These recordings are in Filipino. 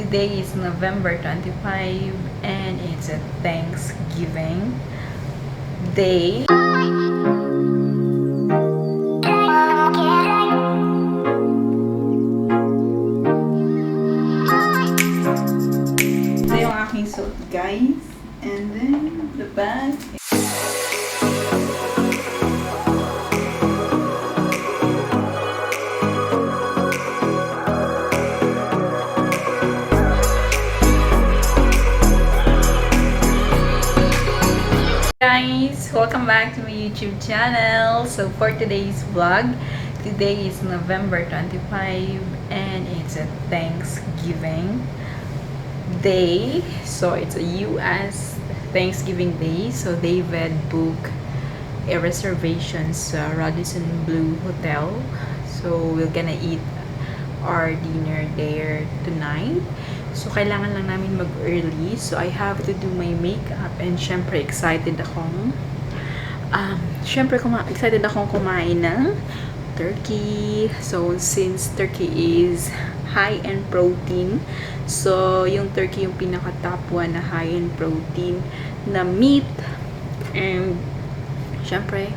Today is November 25 and it's a Thanksgiving Day. Ito yung aking suit, guys. And then the bag. Guys, welcome back to my YouTube channel. So for today's vlog, today is November 25 and it's a Thanksgiving Day. So it's a US Thanksgiving Day. So David booked a reservation sa Radisson Blu Hotel. So we're gonna eat our dinner there tonight. So, kailangan lang namin mag-early. So, I have to do my makeup. And, syempre, excited akong kumain ng turkey. So, since turkey is high in protein, so, yung turkey yung pinaka-top one na high in protein na meat. And, syempre,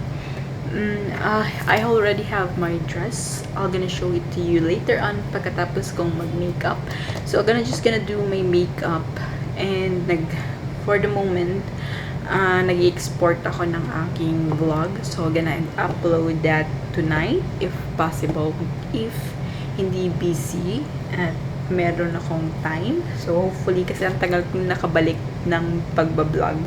I already have my dress. I'm gonna show it to you later on pagkatapos kong mag-makeup. So, I'm just gonna do my makeup. And, for the moment, nag-export ako ng aking vlog. So, I'm gonna upload that tonight, if possible. If hindi busy at meron akong time. So, hopefully, kasi ang tagal kong nakabalik ng pagbablog.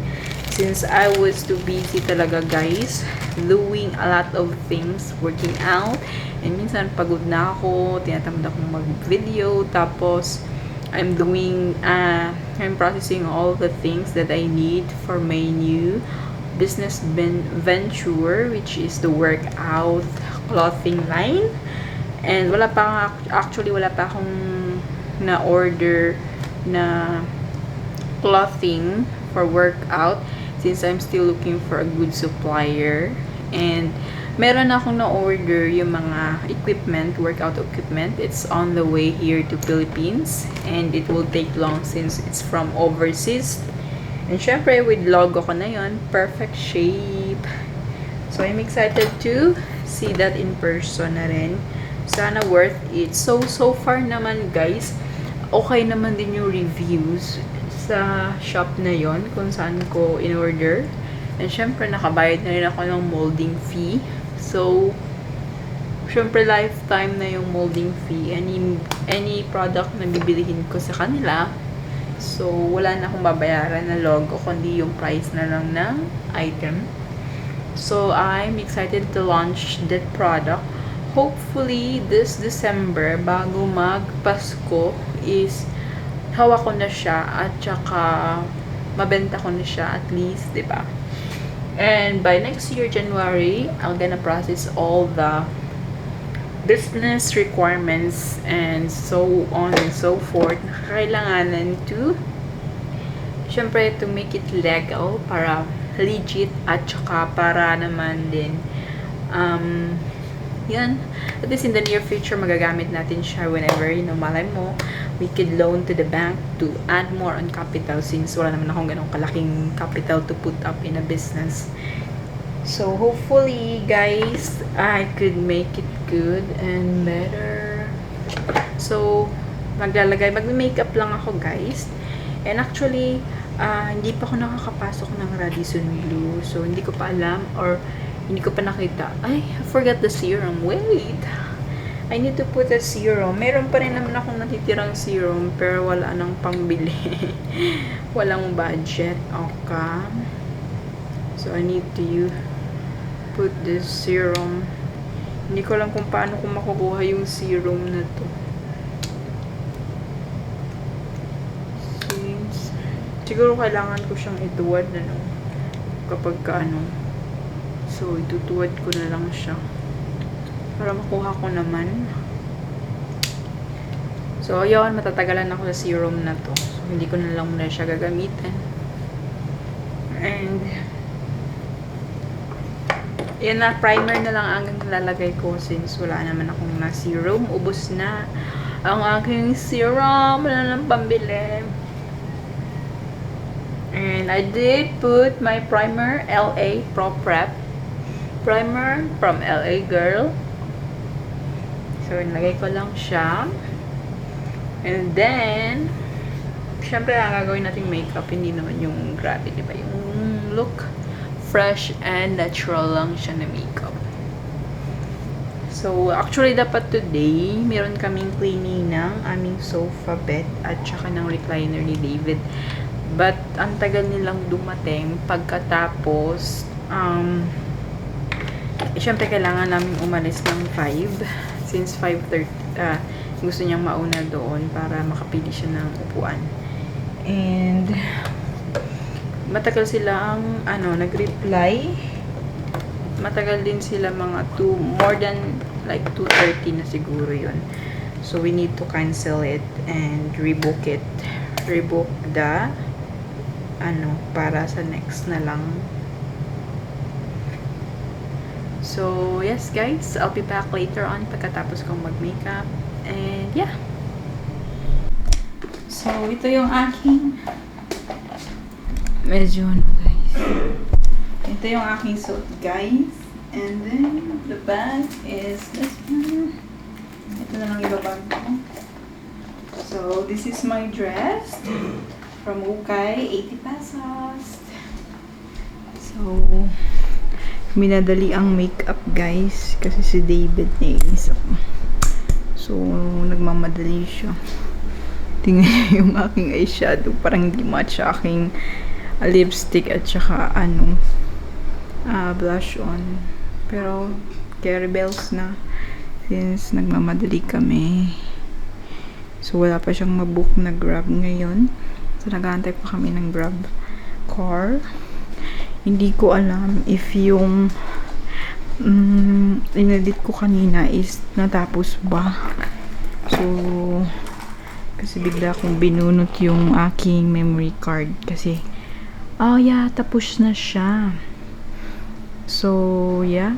Since I was too busy talaga, guys, doing a lot of things, working out, and minsan pagod na ako, tinatamad akong mag-video, tapos I'm processing all the things that I need for my new business venture, which is the workout clothing line. And wala pa akong na-order na clothing for workout, since I'm still looking for a good supplier. And meron akong na-order yung mga equipment, workout equipment. It's on the way here to Philippines. And it will take long since it's from overseas. And syempre, with logo ko na yun, perfect shape. So, I'm excited to see that in person na rin. Sana worth it. So far naman, guys, okay naman din yung reviews sa shop na yon kung saan ko in-order. And syempre, nakabayad na rin ako ng molding fee. So, syempre, lifetime na yung molding fee. Any product na bibilihin ko sa kanila. So, wala na akong babayaran na logo, kundi yung price na lang ng item. So, I'm excited to launch that product. Hopefully, this December, bago mag-Pasko, is hawak ko na siya at saka mabenta ko na siya at least, diba? And by next year, January, I'm gonna process all the business requirements and so on and so forth na kailanganan to, syempre, to make it legal, para legit, at saka para naman din yan, at least in the near future, magagamit natin siya whenever, malay mo, we could loan to the bank to add more on capital, since wala naman akong ganong kalaking capital to put up in a business. So, hopefully, guys, I could make it good and better. So, mag-makeup lang ako, guys. And actually, hindi pa ako nakakapasok ng Radisson Blu. So, hindi ko pa alam, or hindi ko pa nakita. Ay, I forgot the serum. Wait! I need to put a serum. Meron pa rin naman akong natitirang serum, pero wala nang pangbili. Walang budget. Okay. So, I need to put this serum. Hindi ko alam kung paano ko makukuha yung serum na to. Since, siguro kailangan ko siyang ituwad, kapag So, itutuwad ko na lang siya para makuha ko naman. So, yun, matatagalan ako sa serum na to. So, hindi ko na lang muna siya gagamitin. And, yan na, primer na lang ang lalagay ko since wala naman akong na serum. Ubos na. ang aking serum. Wala nang pambili. And I did put my primer, LA Pro Prep primer from LA Girl. So, nilagay ko lang siya. And then, syempre, ang gagawin nating makeup, hindi naman yung grabe, diba? Yung look fresh and natural lang siya na makeup. So, actually, dapat today, meron kaming cleaning ng aming sofa bed at saka ng recliner ni David. But, ang tagal nilang dumating pagkatapos, syempre, kailangan namin umalis ng 5. Since 5:30, gusto niyang mauna doon para makapili siya ng upuan. And matagal sila ang nag-reply. Matagal din sila mga more than like 2:30 na siguro yun. So we need to cancel it and rebook it. Rebook the para sa next na lang. So yes guys, I'll be back later on pagkatapos kong mag-makeup. And yeah. So, ito yung aking guys. Ito yung aking suit, guys. And then, the bag is this one. Ito na lang ibabag ko. So, this is my dress from Ukay, 80 pesos. So, minadali ang makeup, guys. Kasi si David nainis ako. So, nagmamadali siya. Tingnan niyo yung aking eyeshadow. Parang hindi match sa aking lipstick at saka blush on. Pero, keribeels na. Since nagmamadali kami. So, wala pa siyang mabook na Grab ngayon. So, nag-aantay pa kami ng Grab car. Hindi ko alam if yung inedit ko kanina is natapos ba. So, kasi bigla akong binunot yung aking memory card. Kasi, oh yeah, tapos na siya. So, yeah.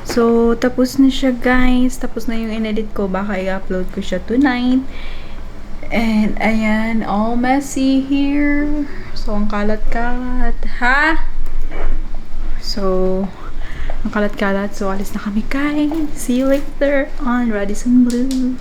So, tapos na siya guys. Tapos na yung inedit ko. Baka i-upload ko siya tonight. And, ayan, all messy here. So, ang kalat-kalat. Ha? So, ang kalat-kalat. So, alis na kami guys. See you later on Radisson Blu.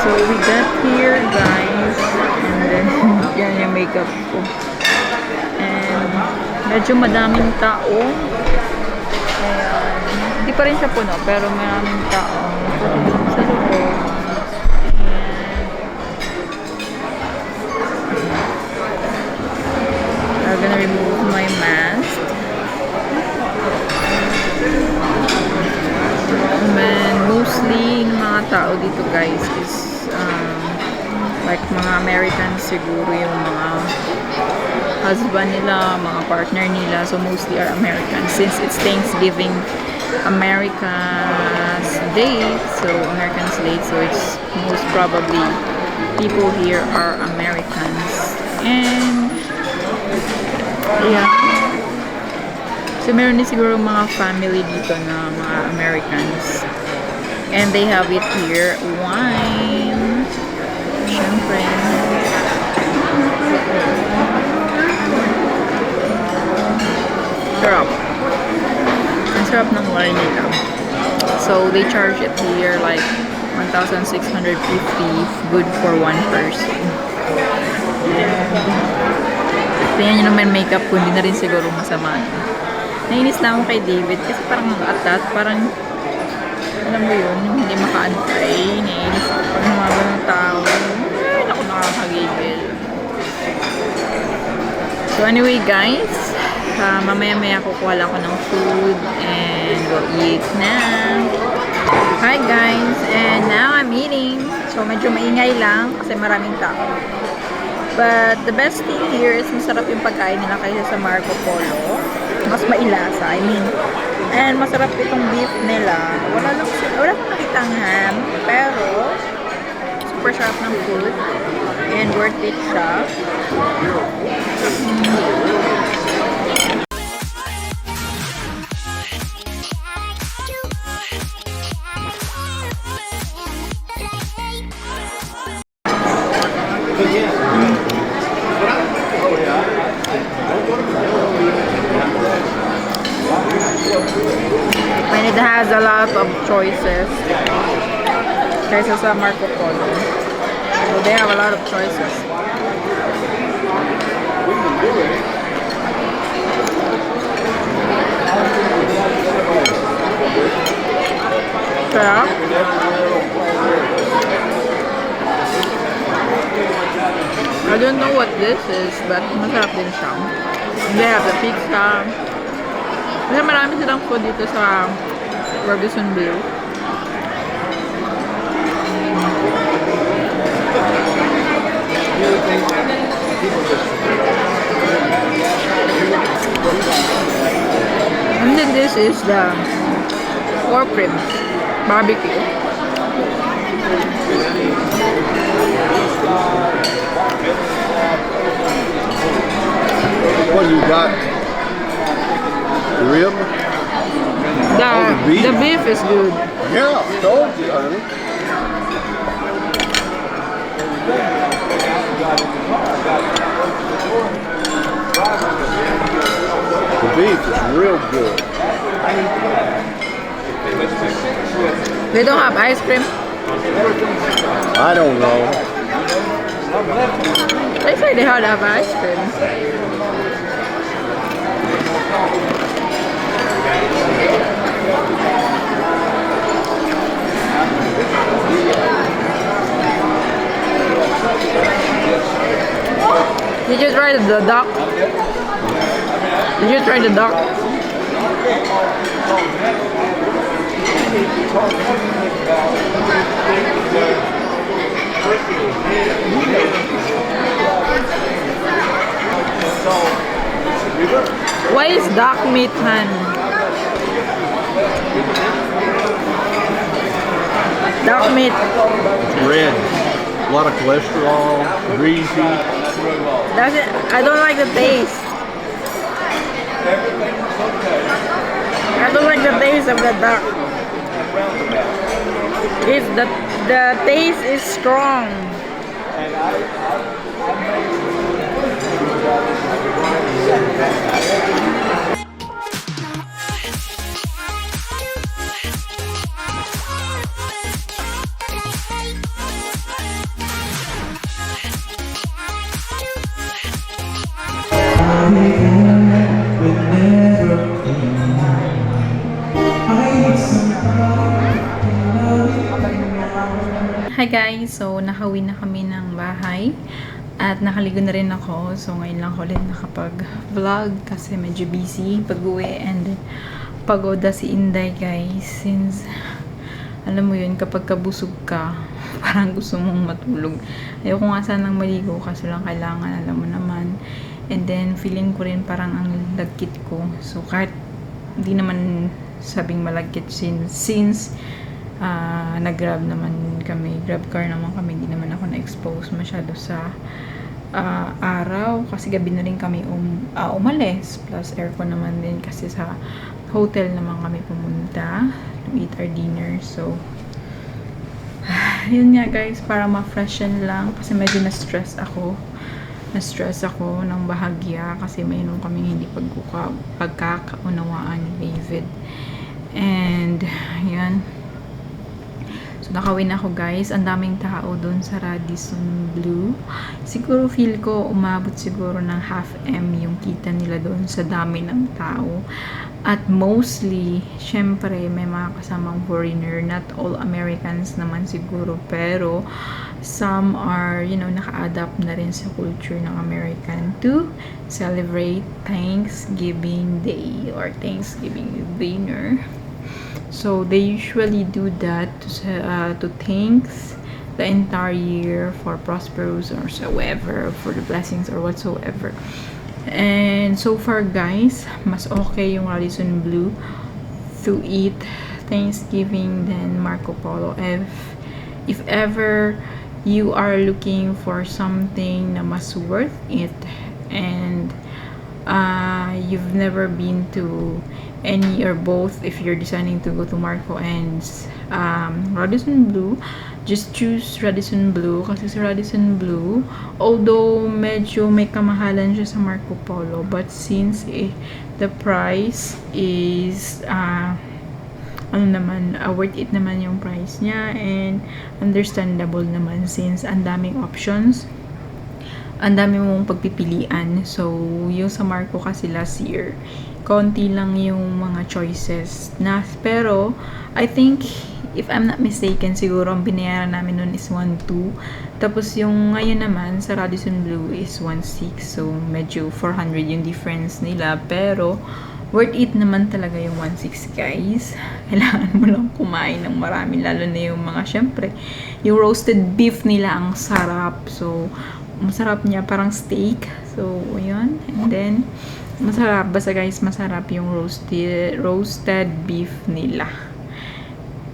So, we got here, guys. And then, yan yung makeup ko. And, medyo madaming tao. Ayan. Hindi pa rin siya puno, pero maraming tao. Sa loob. I'm gonna remove my mask. And mostly, yung mga tao dito, guys, is like mga Americans siguro, yung mga husband nila, mga partner nila. So mostly are Americans since it's Thanksgiving America's Day, so Americans Day, so it's most probably people here are Americans. And yeah, so meron din siguro mga family dito na mga Americans. And they have it here, wine. Siyempre. Sarap. Ang sarap ng wine nila. So, they charge it here like 1,650, good for one person. Tingnan nyo naman makeup ko, hindi na rin siguro masama. Nainis na ako kay David kasi parang atat, parang alam mo yun, yung hindi makaantay. Nainis ako pag humaba ng tao. Ay, naku, nakakagigil. So anyway guys, Mamaya-maya kukuha lang ako ng food and we'll eat na. Hi guys, and now I'm eating. So medyo maingay lang kasi maraming tao. But the best thing here is masarap yung pagkain nila kaysa sa Marco Polo. Mas mailasa, I mean. And masarap itong beef nila. Wala akong nakitang ham, pero super sharp ng food and worth it siya. And it has a lot of choices kaysa sa Marco Polo. So they have a lot of choices. Sarap. I don't know what this is, but masarap din siya. They have the pizza. Kasi marami silang food dito sa Radisson Blu. And then this is the pork ribs barbecue. What you got? The rib? The beef is good. Yeah, told you, honey. The beef is real good. They don't have ice cream. I don't know. They say they have ice cream. Did you try the duck? Did you try the duck? Why is duck meat, man? Duck meat. Red. A lot of cholesterol, greasy. I don't like the taste. I don't like the taste of the duck. It's the taste is strong. Hi guys! So, nakauwi na kami ng bahay at nakaligo na rin ako. So, ngayon lang ako ulit nakapag-vlog kasi medyo busy pag-uwi and pagoda si Inday guys. Since, alam mo yun, kapag kabusog ka, parang gusto mong matulog. Ayoko nga sanang maligo kasi lang kailangan, alam mo naman. And then, feeling ko rin parang ang lagkit ko. So, kahit hindi naman sabing malagkit since nag-grab naman kami, grab car naman kami, hindi naman ako na-expose masyado sa araw kasi gabi na rin kami umalis, plus aircon naman din kasi sa hotel naman kami pumunta to eat our dinner. So yun nga guys, para ma-freshen lang kasi medyo na-stress ako ng bahagya kasi mayroon kaming hindi pagkakaunawaan ni David. And yan. So, nakawin ako guys. Ang daming tao doon sa Radisson Blu. Siguro feel ko umabot siguro ng half M yung kita nila doon sa dami ng tao. At mostly, syempre, may mga kasamang foreigner. Not all Americans naman siguro. Pero, some are, naka-adapt na rin sa culture ng American to celebrate Thanksgiving Day or Thanksgiving dinner. So, they usually do that to thanks the entire year for prosperous or whatsoever, for the blessings or whatsoever. And so far guys, mas okay yung Radisson Blu to eat Thanksgiving than Marco Polo. If ever you are looking for something na mas worth it and you've never been to any or both, if you're deciding to go to Marco and Radisson Blu, just choose Radisson Blu kasi sa Radisson Blu, although medyo may kamahalan siya sa Marco Polo, but since the price is worth it naman yung price niya, and understandable naman since ang daming options, ang dami mong pagpipilian. So yung sa Marco kasi last year, konti lang yung mga choices na, pero I think if I'm not mistaken, siguro ang binayaran namin nun is 1.2. Tapos yung ngayon naman sa Radisson Blu is 1.6. So medyo 400 yung difference nila. Pero worth it naman talaga yung 1.6 guys. Kailangan mo lang kumain ng marami. Lalo na yung mga, syempre, yung roasted beef nila ang sarap. So masarap niya, parang steak. So yun. And then masarap. Basta guys, masarap yung roasted beef nila.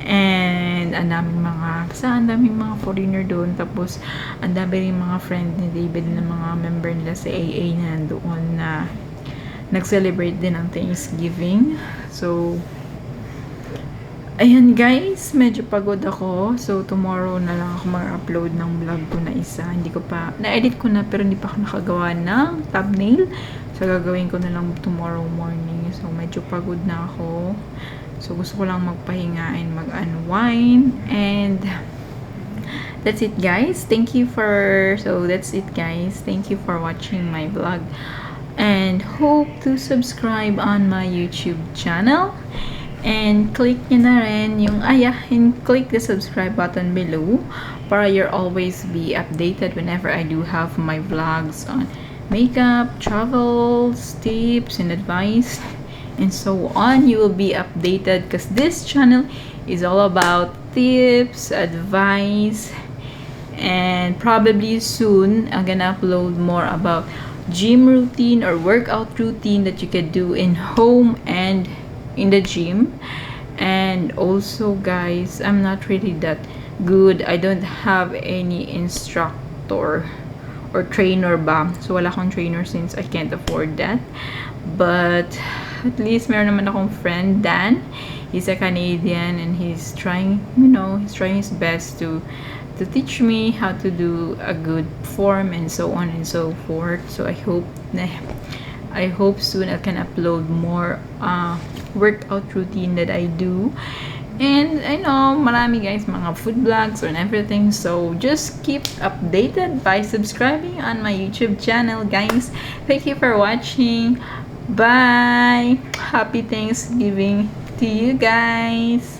And ang daming mga foreigner doon. Tapos ang dami rin mga friend ni David na mga member nila sa AA na doon na nag-celebrate din ng Thanksgiving. So ayan guys, medyo pagod ako. So tomorrow na lang ako mag-upload ng vlog ko na isa. Hindi ko pa, na-edit ko na pero hindi pa ako nakagawa ng thumbnail. So gagawin ko na lang tomorrow morning. So medyo pagod na ako. So gusto ko lang magpahinga and mag-unwind. And that's it guys. Thank you for watching my vlog. And hope to subscribe on my YouTube channel. And click nyo na rin yung, and click the subscribe button below para you'll always be updated whenever I do have my vlogs on makeup, travels, tips, and advice, and so on. You will be updated because this channel is all about tips, advice, and probably soon I'm gonna upload more about gym routine or workout routine that you can do in home and in the gym. And also guys, I'm not really that good. I don't have any instructor or trainer ba. So wala akong trainer since I can't afford that. But at least meron naman akong friend, Dan. He's a Canadian and he's trying his best to teach me how to do a good form and so on and so forth. So I hope soon I can upload more workout routine that I do. And I know marami guys mga food vlogs and everything. So just keep updated by subscribing on my YouTube channel guys. Thank you for watching. Bye. Happy Thanksgiving to you guys.